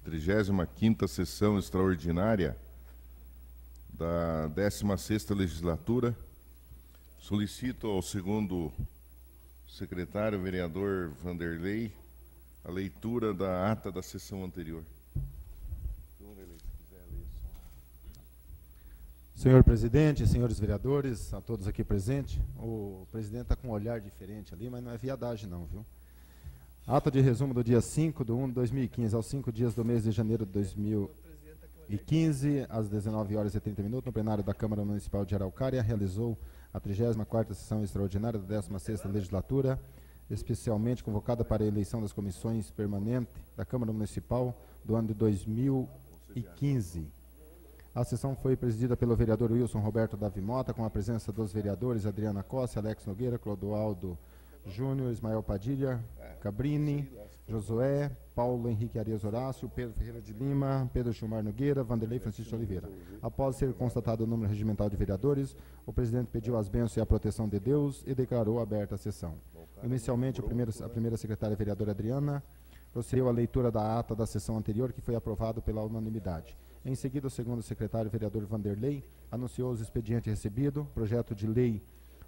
35ª sessão extraordinária da 16ª legislatura. Solicito ao segundo secretário, vereador Vanderlei, a leitura da ata da sessão anterior. Senhor presidente, senhores vereadores, a todos aqui presentes, o presidente está com um olhar diferente ali, mas não é viadagem não, viu? Ata de resumo do dia 5/1/2015 aos 5 dias do mês de janeiro de 2015, às 19h30, no plenário da Câmara Municipal de Araucária, realizou a 34ª sessão extraordinária da 16ª legislatura, especialmente convocada para a eleição das comissões permanentes da Câmara Municipal do ano de 2015. A sessão foi presidida pelo vereador Wilson Roberto Davi Mota, com a presença dos vereadores Adriana Costa, Alex Nogueira, Clodoaldo Júnior, Ismael Padilha, Cabrini, Josué, Paulo Henrique Arias Horácio, Pedro Ferreira de Lima, Pedro Gilmar Nogueira, Vanderlei Francisco de Oliveira. Após ser constatado o número regimental de vereadores, o presidente pediu as bênçãos e a proteção de Deus e declarou aberta a sessão. Inicialmente, a primeira secretária vereadora Adriana procedeu à leitura da ata da sessão anterior, que foi aprovado pela unanimidade. Em seguida, o segundo secretário vereador Vanderlei anunciou os expedientes recebidos, projeto de lei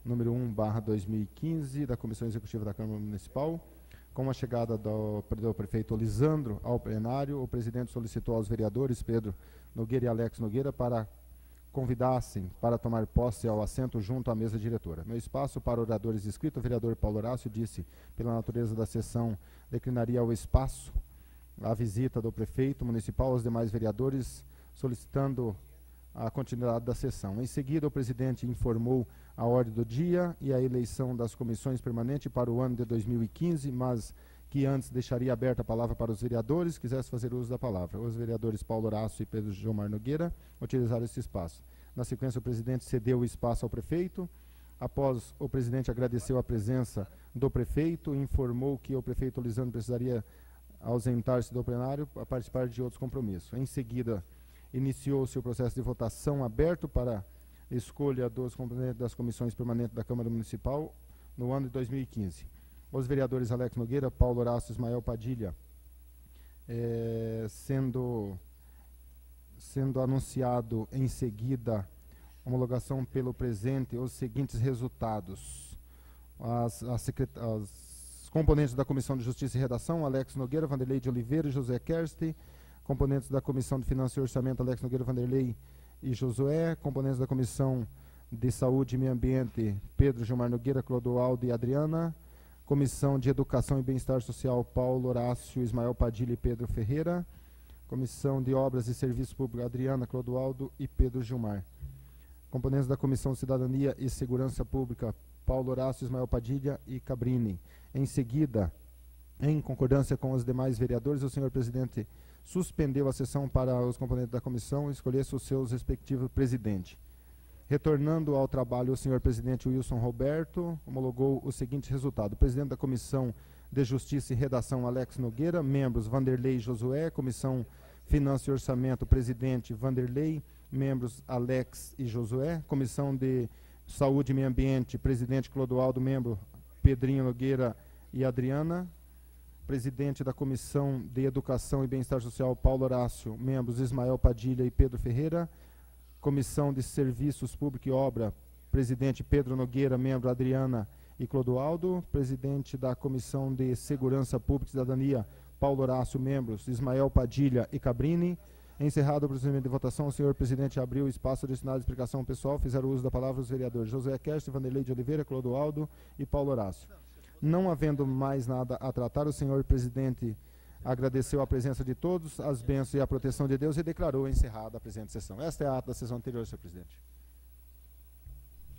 número 1/2015 da Comissão Executiva da Câmara Municipal. Com a chegada do prefeito Lisandro ao plenário, o presidente solicitou aos vereadores Pedro Nogueira e Alex Nogueira para convidassem para tomar posse ao assento junto à mesa diretora. No espaço para oradores inscritos, o vereador Paulo Horácio disse, pela natureza da sessão, declinaria o espaço a visita do prefeito municipal aos demais vereadores, solicitando a continuidade da sessão. Em seguida, o presidente informou a ordem do dia e a eleição das comissões permanentes para o ano de 2015, mas que antes deixaria aberta a palavra para os vereadores que quisessem fazer uso da palavra. Os vereadores Paulo Horácio e Pedro Gilmar Nogueira utilizaram esse espaço. Na sequência, o presidente cedeu o espaço ao prefeito. Após, o presidente agradeceu a presença do prefeito e informou que o prefeito Lisandro precisaria ausentar-se do plenário a participar de outros compromissos. Em seguida, iniciou-se o processo de votação aberto para escolha dos componentes das comissões permanentes da Câmara Municipal no ano de 2015. Os vereadores Alex Nogueira, Paulo Horácio, Ismael Padilha, sendo anunciado em seguida homologação pelo presente os seguintes resultados. As componentes da Comissão de Justiça e Redação, Alex Nogueira, Vanderlei de Oliveira e José Kersti. Componentes da Comissão de Finanças e Orçamento, Alex Nogueira, Vanderlei e Josué. Componentes da Comissão de Saúde e Meio Ambiente, Pedro Gilmar Nogueira, Clodoaldo e Adriana. Comissão de Educação e Bem-Estar Social, Paulo Horácio, Ismael Padilha e Pedro Ferreira. Comissão de Obras e Serviços Públicos, Adriana, Clodoaldo e Pedro Gilmar. Componentes da Comissão de Cidadania e Segurança Pública, Paulo Horácio, Ismael Padilha e Cabrini. Em seguida, em concordância com os demais vereadores, o senhor presidente suspendeu a sessão para os componentes da comissão e escolhesse os seus respectivos presidentes. Retornando ao trabalho, o senhor presidente Wilson Roberto homologou o seguinte resultado. O presidente da Comissão de Justiça e Redação, Alex Nogueira, membros Vanderlei e Josué, Comissão Finanças e Orçamento, presidente Vanderlei, membros Alex e Josué, Comissão de Saúde e Meio Ambiente, presidente Clodoaldo, membro Pedrinho Nogueira e Adriana, presidente da Comissão de Educação e Bem-Estar Social, Paulo Horácio, membros Ismael Padilha e Pedro Ferreira, Comissão de Serviços Públicos e Obra, presidente Pedro Nogueira, membro Adriana e Clodoaldo, presidente da Comissão de Segurança Pública e Cidadania, Paulo Horácio, membros Ismael Padilha e Cabrini. Encerrado o procedimento de votação, o senhor presidente abriu o espaço destinado à explicação pessoal, fizeram uso da palavra os vereadores Josué Kersti, Vanderlei de Oliveira, Clodoaldo e Paulo Horácio. Não havendo mais nada a tratar, o senhor presidente agradeceu a presença de todos, as bênçãos e a proteção de Deus e declarou encerrada a presente sessão. Esta é a ata da sessão anterior, senhor presidente.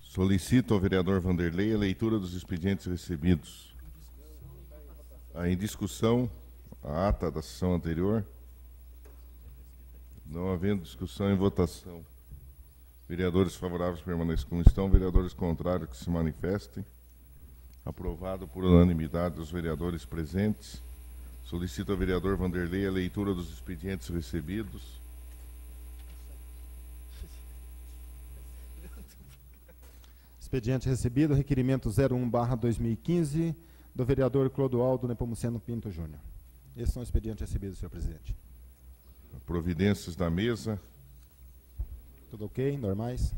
Solicito ao vereador Vanderlei a leitura dos expedientes recebidos. Em discussão, a ata da sessão anterior. Não havendo discussão, em votação. Vereadores favoráveis permaneçam como estão, vereadores contrários que se manifestem. Aprovado por unanimidade dos vereadores presentes. Solicito ao vereador Vanderlei a leitura dos expedientes recebidos. Expediente recebido, requerimento 01/2015, do vereador Clodoaldo Nepomuceno Pinto Júnior. Esses são os expedientes recebidos, senhor presidente. Providências da mesa. Tudo ok? Normais?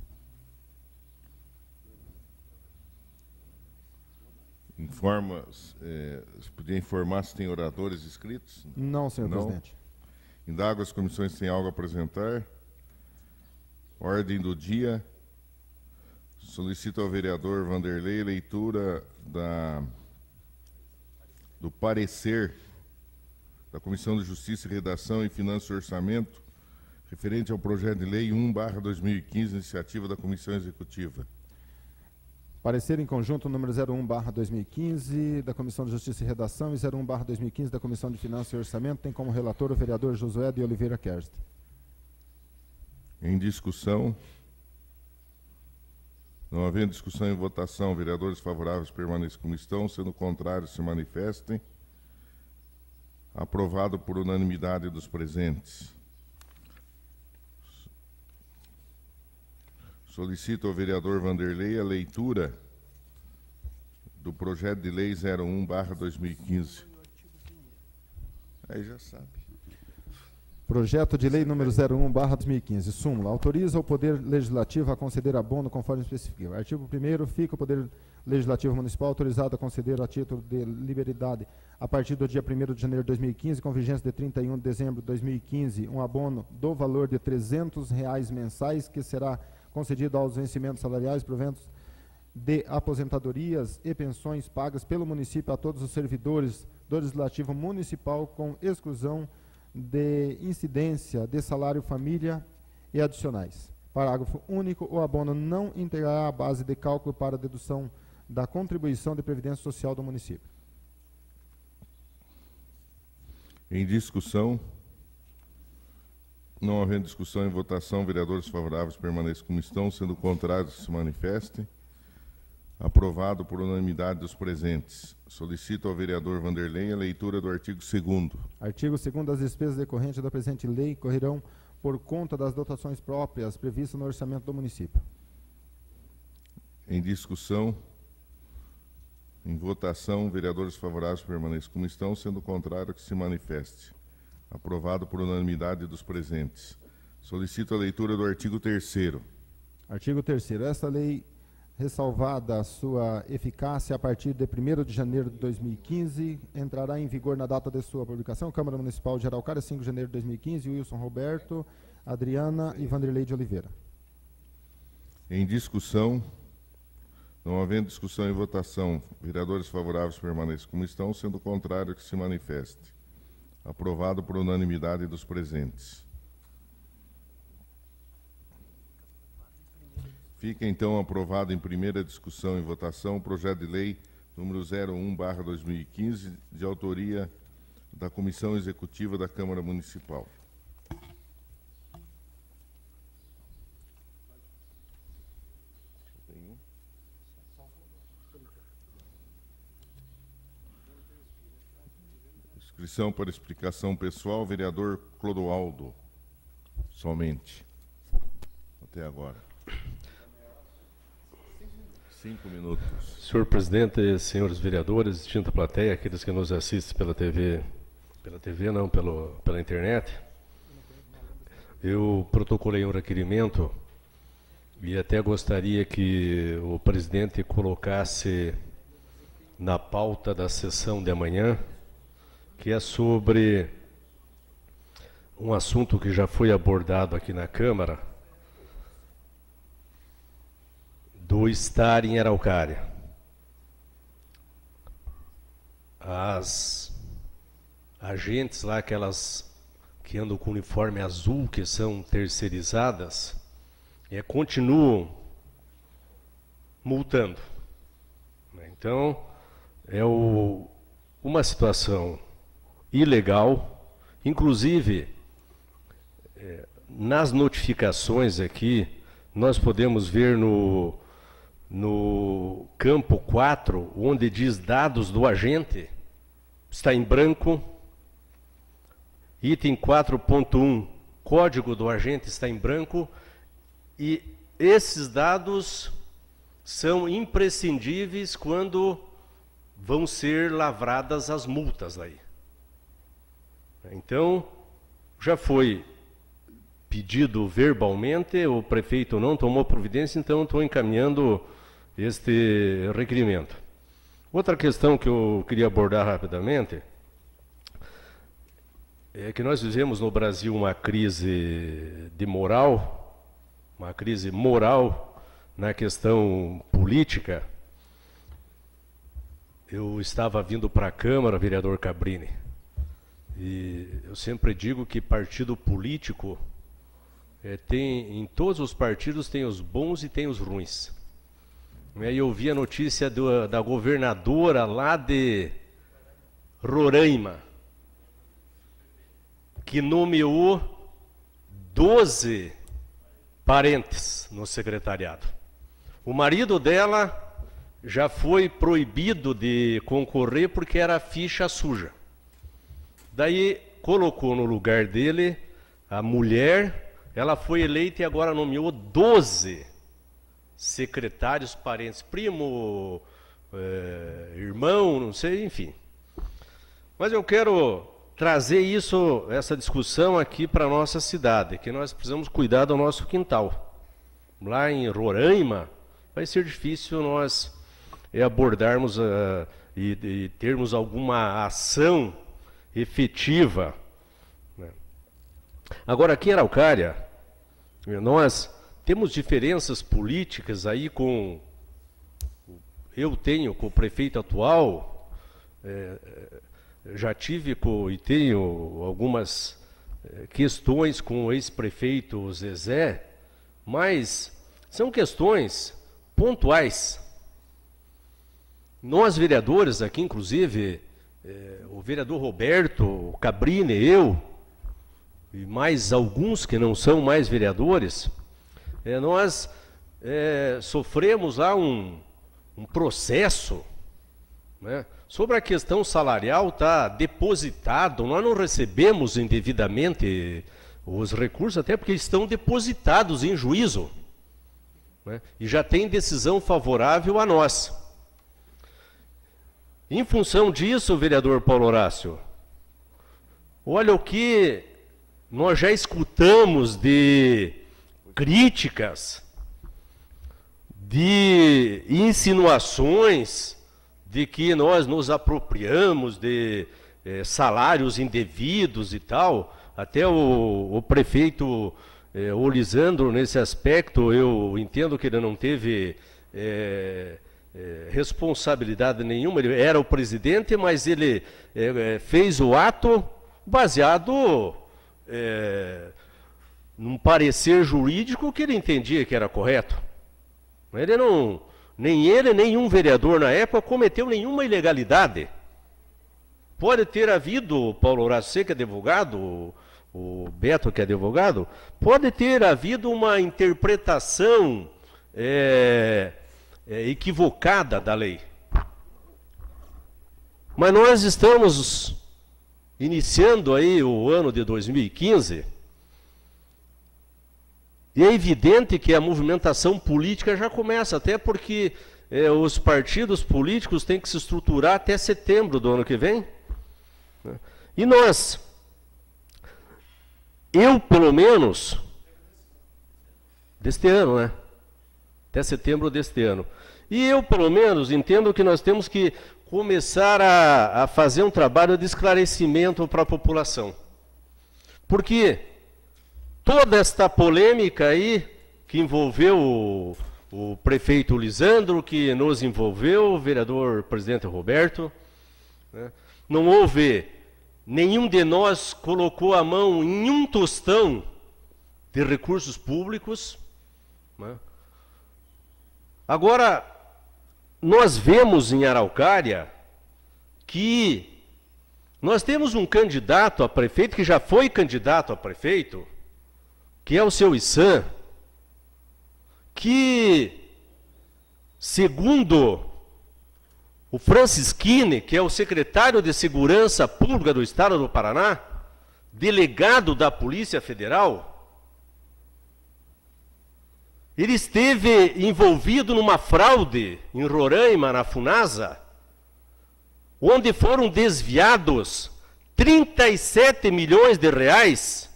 Informa, se podia informar se tem oradores inscritos? Não, senhor presidente. Indago as comissões se têm algo a apresentar. Ordem do dia. Solicito ao vereador Vanderlei leitura do parecer da Comissão de Justiça, Redação e Finanças e Orçamento referente ao projeto de lei 1/2015, iniciativa da Comissão Executiva. Parecer em conjunto número 01/2015 da Comissão de Justiça e Redação e 01/2015 da Comissão de Finanças e Orçamento. Tem como relator o vereador Josué de Oliveira Kerst. Em discussão. Não havendo discussão e votação, vereadores favoráveis permaneçam como estão, sendo contrários se manifestem. Aprovado por unanimidade dos presentes. Solicito ao vereador Vanderlei a leitura do projeto de lei 01/2015. Aí já sabe. Projeto de lei número 01/2015. Súmula. Autoriza o Poder Legislativo a conceder abono conforme especificado. Artigo 1º. Fica o Poder Legislativo Municipal autorizado a conceder a título de liberalidade a partir do dia 1º de janeiro de 2015, com vigência de 31 de dezembro de 2015, um abono do valor de R$ 300 mensais, que será concedido aos vencimentos salariais, proventos de aposentadorias e pensões pagas pelo município a todos os servidores do Legislativo Municipal, com exclusão de incidência de salário família e adicionais. Parágrafo único. O abono não integrará a base de cálculo para a dedução da contribuição de previdência social do município. Em discussão. Não havendo discussão e votação, vereadores favoráveis permaneçam como estão, sendo contrários se manifestem. Aprovado por unanimidade dos presentes. Solicito ao vereador Vanderlei a leitura do artigo 2º. Artigo 2º. As despesas decorrentes da presente lei correrão por conta das dotações próprias previstas no orçamento do município. Em discussão. Em votação, vereadores favoráveis permaneçam como estão, sendo contrário que se manifeste. Aprovado por unanimidade dos presentes. Solicito a leitura do artigo 3º. Artigo 3º. Esta lei, ressalvada a sua eficácia a partir de 1º de janeiro de 2015, entrará em vigor na data de sua publicação. Câmara Municipal de Araucária, 5 de janeiro de 2015, Wilson Roberto, Adriana e Vanderlei de Oliveira. Em discussão. Não havendo discussão e votação, vereadores favoráveis permaneçam como estão, sendo contrário que se manifeste. Aprovado por unanimidade dos presentes. Fica então aprovado em primeira discussão e votação o projeto de lei número 01/2015, de autoria da Comissão Executiva da Câmara Municipal. Inscrição para explicação pessoal, vereador Clodoaldo. Somente. Até agora. 5 minutos. Senhor presidente, senhores vereadores, distinta plateia, aqueles que nos assistem pela TV não, pela internet, eu protocolei um requerimento e até gostaria que o presidente colocasse na pauta da sessão de amanhã, que é sobre um assunto que já foi abordado aqui na Câmara, do estar em Araucária. As agentes lá, aquelas que andam com uniforme azul, que são terceirizadas, continuam multando. Então, é uma situação ilegal. Inclusive, nas notificações aqui, nós podemos ver no campo 4, onde diz dados do agente, está em branco. Item 4.1, código do agente, está em branco. E esses dados são imprescindíveis quando vão ser lavradas as multas aí. Então, já foi pedido verbalmente, o prefeito não tomou providência, então estou encaminhando este requerimento. Outra questão que eu queria abordar rapidamente é que nós vivemos no Brasil uma crise de moral, uma crise moral na questão política. Eu estava vindo para a Câmara, vereador Cabrini, e eu sempre digo que partido político em todos os partidos tem os bons e tem os ruins. E eu vi a notícia da governadora lá de Roraima, que nomeou 12 parentes no secretariado. O marido dela já foi proibido de concorrer porque era ficha suja. Daí colocou no lugar dele a mulher, ela foi eleita e agora nomeou 12 secretários, parentes, primo, irmão, não sei, enfim. Mas eu quero trazer essa discussão aqui para a nossa cidade, que nós precisamos cuidar do nosso quintal. Lá em Roraima, vai ser difícil nós abordarmos e termos alguma ação efetiva. Agora, aqui em Araucária, nós temos diferenças políticas aí eu tenho com o prefeito atual, já tive e tenho algumas questões com o ex-prefeito Zezé, mas são questões pontuais. Nós vereadores aqui, inclusive, o vereador Roberto Cabrini, eu, e mais alguns que não são mais vereadores, nós sofremos lá um processo, né, sobre a questão salarial, está depositado, nós não recebemos indevidamente os recursos, até porque estão depositados em juízo, né, e já tem decisão favorável a nós. Em função disso, vereador Paulo Horácio, olha o que nós já escutamos de críticas, de insinuações de que nós nos apropriamos de salários indevidos e tal. Até o prefeito Olisandro, nesse aspecto, eu entendo que ele não teve responsabilidade nenhuma, ele era o presidente, mas ele fez o ato baseado num parecer jurídico que ele entendia que era correto. Nem ele, nenhum vereador na época cometeu nenhuma ilegalidade. Pode ter havido, Paulo Horácio, você que é advogado, o Beto que é advogado, pode ter havido uma interpretação equivocada da lei. Mas nós estamos iniciando aí o ano de 2015, e é evidente que a movimentação política já começa, até porque os partidos políticos têm que se estruturar até setembro do ano que vem. E eu pelo menos, deste ano, né? Até setembro deste ano. E eu pelo menos entendo que nós temos que começar a fazer um trabalho de esclarecimento para a população. Porque toda esta polêmica aí, que envolveu o prefeito Lisandro, que nos envolveu, o vereador presidente Roberto, né, não houve, nenhum de nós colocou a mão em um tostão de recursos públicos, né. Agora, nós vemos em Araucária que nós temos um candidato a prefeito, que já foi candidato a prefeito, que é o seu Issan, que, segundo o Francisquini, que é o secretário de Segurança Pública do Estado do Paraná, delegado da Polícia Federal, ele esteve envolvido numa fraude em Roraima, na Funasa, onde foram desviados 37 milhões de reais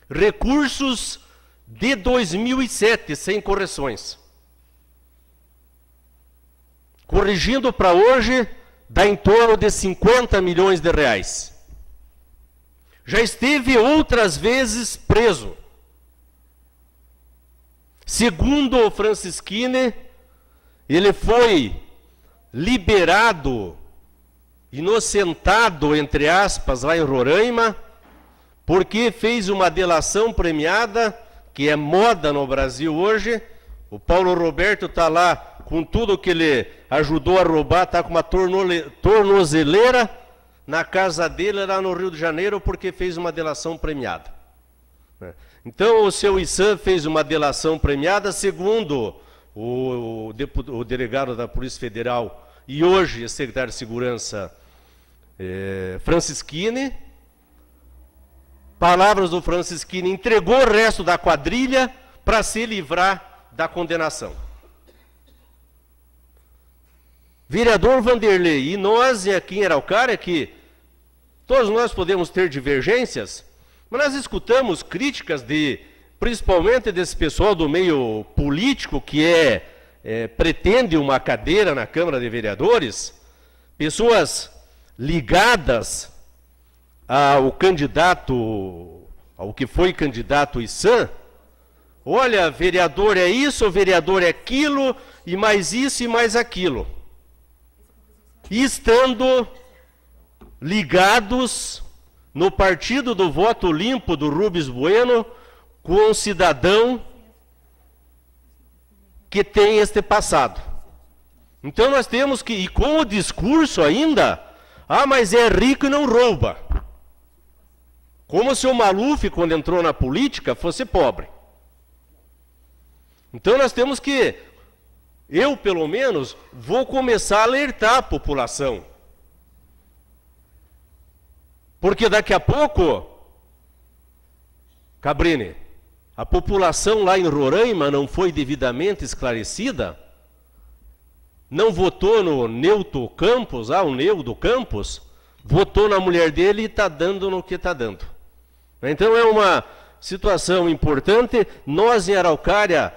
recursos de 2007, sem correções. Corrigindo para hoje, dá em torno de 50 milhões de reais. Já esteve outras vezes preso. Segundo o Francisquini, ele foi liberado, inocentado, entre aspas, lá em Roraima, porque fez uma delação premiada, que é moda no Brasil hoje. O Paulo Roberto está lá com tudo que ele ajudou a roubar, está com uma tornozeleira na casa dele, lá no Rio de Janeiro, porque fez uma delação premiada. Então, o seu Issan fez uma delação premiada, segundo o delegado da Polícia Federal e hoje secretário de Segurança Francisquini. Palavras do Francisquini, entregou o resto da quadrilha para se livrar da condenação. Vereador Vanderlei, e nós aqui em Araucária, que todos nós podemos ter divergências, mas nós escutamos críticas principalmente desse pessoal do meio político que pretende uma cadeira na Câmara de Vereadores, pessoas ligadas ao que foi candidato Issan. Olha, vereador é isso, vereador é aquilo, e mais isso e mais aquilo. E estando ligados no partido do voto limpo do Rubens Bueno, com um cidadão que tem este passado. Então nós temos que, e com o discurso ainda, mas é rico e não rouba. Como se o Maluf, quando entrou na política, fosse pobre. Então nós temos que, eu pelo menos, vou começar a alertar a população. Porque daqui a pouco, Cabrini, a população lá em Roraima não foi devidamente esclarecida, não votou no Neuto Campos, o Neudo Campos, votou na mulher dele e está dando no que está dando. Então é uma situação importante. Nós em Araucária,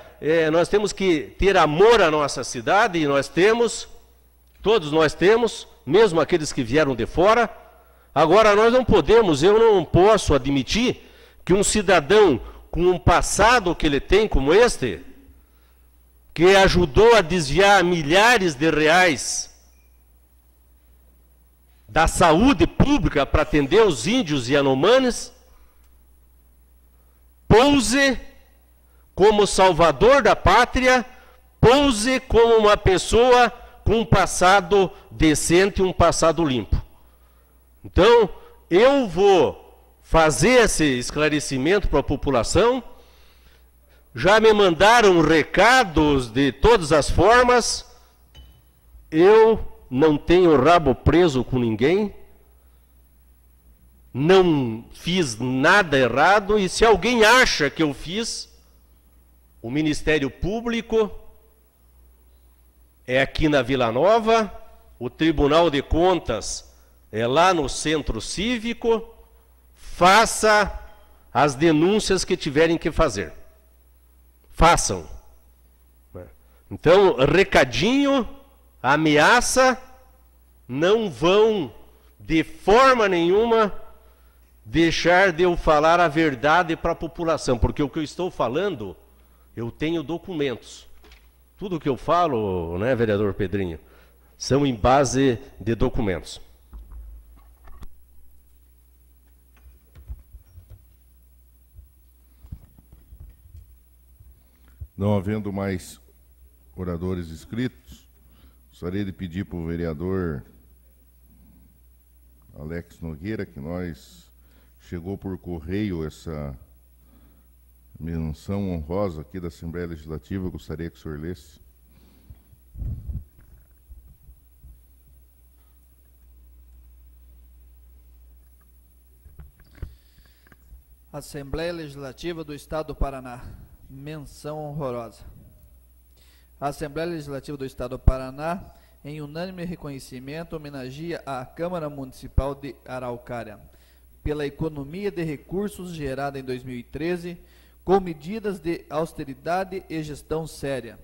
nós temos que ter amor à nossa cidade, e nós temos, todos nós temos, mesmo aqueles que vieram de fora. Agora nós não podemos, eu não posso admitir que um cidadão com um passado que ele tem como este, que ajudou a desviar milhares de reais da saúde pública para atender os índios e anomanes, pouse como salvador da pátria, pouse como uma pessoa com um passado decente, um passado limpo. Então, eu vou fazer esse esclarecimento para a população. Já me mandaram recados de todas as formas. Eu não tenho rabo preso com ninguém. Não fiz nada errado. E se alguém acha que eu fiz, o Ministério Público é aqui na Vila Nova, o Tribunal de Contas é lá no Centro Cívico. Faça as denúncias que tiverem que fazer. Façam. Então, recadinho, ameaça, não vão de forma nenhuma deixar de eu falar a verdade para a população, porque o que eu estou falando, eu tenho documentos. Tudo que eu falo, né, vereador Pedrinho, são em base de documentos. Não havendo mais oradores inscritos, gostaria de pedir para o vereador Alex Nogueira, que chegou por correio essa menção honrosa aqui da Assembleia Legislativa, eu gostaria que o senhor lesse. Assembleia Legislativa do Estado do Paraná. Menção honrosa. A Assembleia Legislativa do Estado do Paraná, em unânime reconhecimento, homenageia a Câmara Municipal de Araucária pela economia de recursos gerada em 2013, com medidas de austeridade e gestão séria,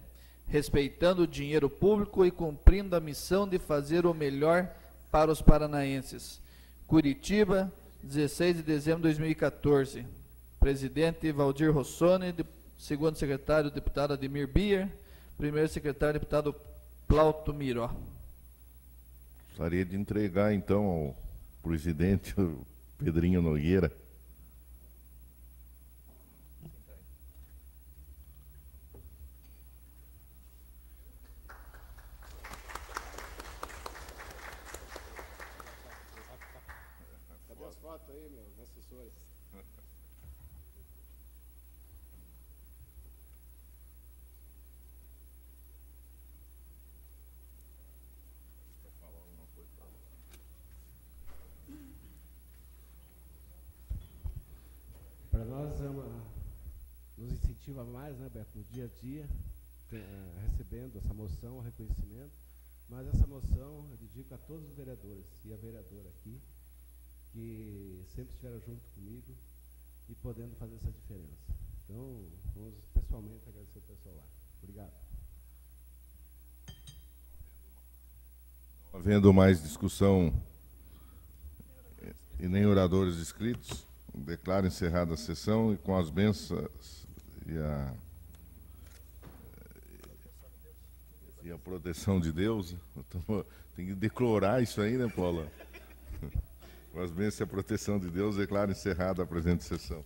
respeitando o dinheiro público e cumprindo a missão de fazer o melhor para os paranaenses. Curitiba, 16 de dezembro de 2014. Presidente Valdir Rossoni, segundo secretário, deputado Ademir Bier, primeiro secretário, deputado Plauto Miró. Gostaria de entregar, então, ao presidente o Pedrinho Nogueira. Cadê as fotos aí, meus assessores? Para nós nos incentiva mais, né, Beto, no dia a dia, recebendo essa moção, o reconhecimento, mas essa moção eu dedico a todos os vereadores e a vereadora aqui, que sempre estiveram junto comigo e podendo fazer essa diferença. Então, vamos pessoalmente agradecer o pessoal lá. Obrigado. Havendo mais discussão e nem oradores inscritos, declaro encerrada a sessão e com as bênçãos e a proteção de Deus. Então, tem que declarar isso aí, né, Paula? Com as bênçãos e a proteção de Deus, declaro encerrada a presente sessão.